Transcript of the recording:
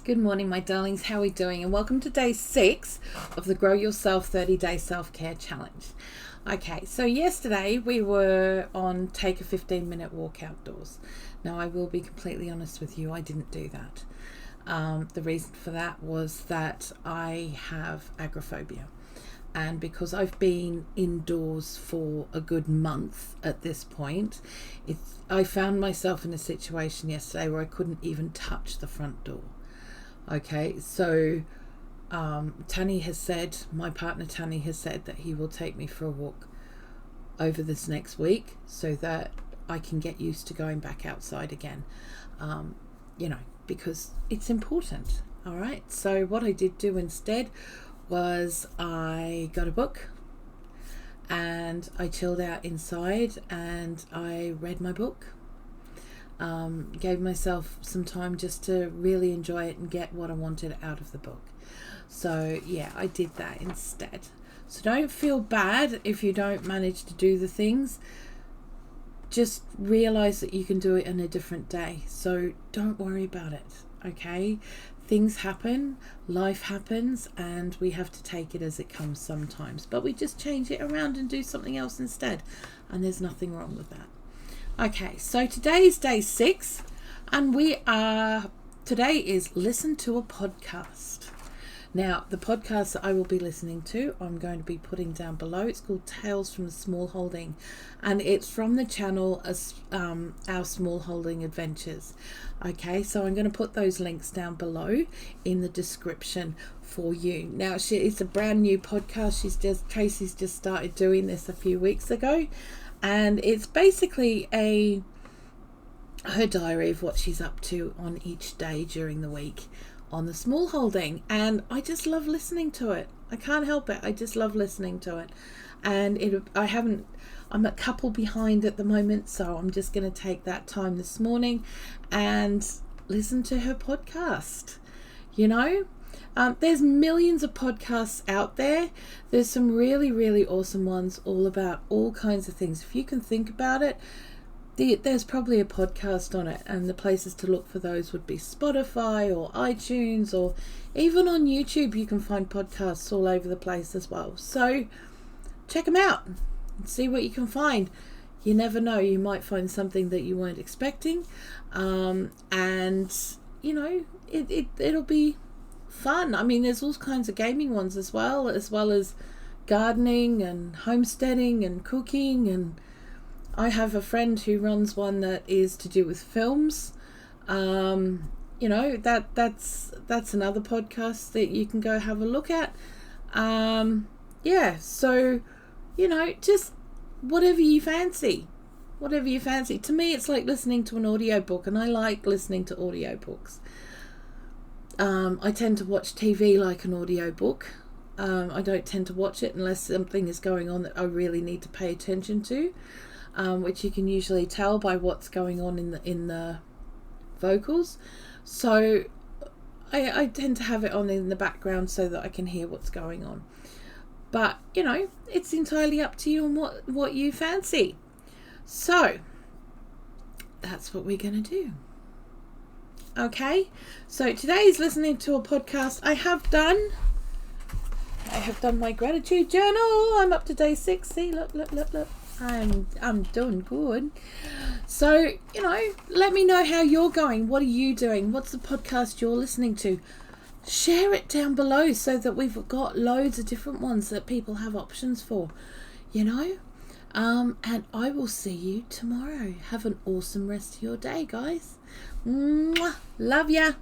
Good morning, my darlings. How are we doing? And welcome to day 6 of the Grow Yourself 30-Day Self-Care Challenge. Okay, so yesterday we were on take a 15-minute walk outdoors. Now, I will be completely honest with you, I didn't do that. The reason for that was that I have agoraphobia. And because I've been indoors for a good month at this point, I found myself in a situation yesterday where I couldn't even touch the front door. Okay, so Tanny has said, my partner Tanny has said that he will take me for a walk over this next week so that I can get used to going back outside again, because it's important. All right, so what I did do instead was I got a book and I chilled out inside and I read my book. Gave myself some time just to really enjoy it and get what I wanted out of the book. So yeah, I did that instead. So don't feel bad if you don't manage to do the things. Just realize that you can do it on a different day. So don't worry about it, okay? Things happen, life happens, and we have to take it as it comes sometimes. But we just change it around and do something else instead. And there's nothing wrong with that. Okay, so today is day 6, and today is listen to a podcast. Now, the podcast that I will be listening to, I'm going to be putting down below. It's called Tales from the Small Holding, and it's from the channel Our Small Holding Adventures. Okay, so I'm going to put those links down below in the description for you. Now, it's a brand new podcast. Tracy's just started doing this a few weeks ago. And it's basically her diary of what she's up to on each day during the week on the small holding. And I just love listening to it. I can't help it. I just love listening to it. And I'm a couple behind at the moment, so I'm just going to take that time this morning and listen to her podcast. There's millions of podcasts out there. There's some really, really awesome ones all about all kinds of things. If you can think about it, there's probably a podcast on it, and the places to look for those would be Spotify or iTunes, or even on YouTube you can find podcasts all over the place as well. So check them out and see what you can find. You never know, you might find something that you weren't expecting, it'll be fun. I mean, there's all kinds of gaming ones as well as gardening and homesteading and cooking. And I have a friend who runs one that is to do with films. That's another podcast that you can go have a look at. So just whatever you fancy. To me, it's like listening to an audiobook, and I like listening to audiobooks. I tend to watch TV like an audiobook. I don't tend to watch it unless something is going on that I really need to pay attention to, which you can usually tell by what's going on in the vocals. So I tend to have it on in the background so that I can hear what's going on. But, it's entirely up to you and what you fancy. So that's what we're going to do. Okay, so today is listening to a podcast. I have done my gratitude journal. I'm up to day 6. See, look. I'm doing good. So, let me know how you're going. What are you doing? What's the podcast you're listening to? Share it down below so that we've got loads of different ones that people have options for, and I will see you tomorrow. Have an awesome rest of your day, guys. Mwah. Love ya.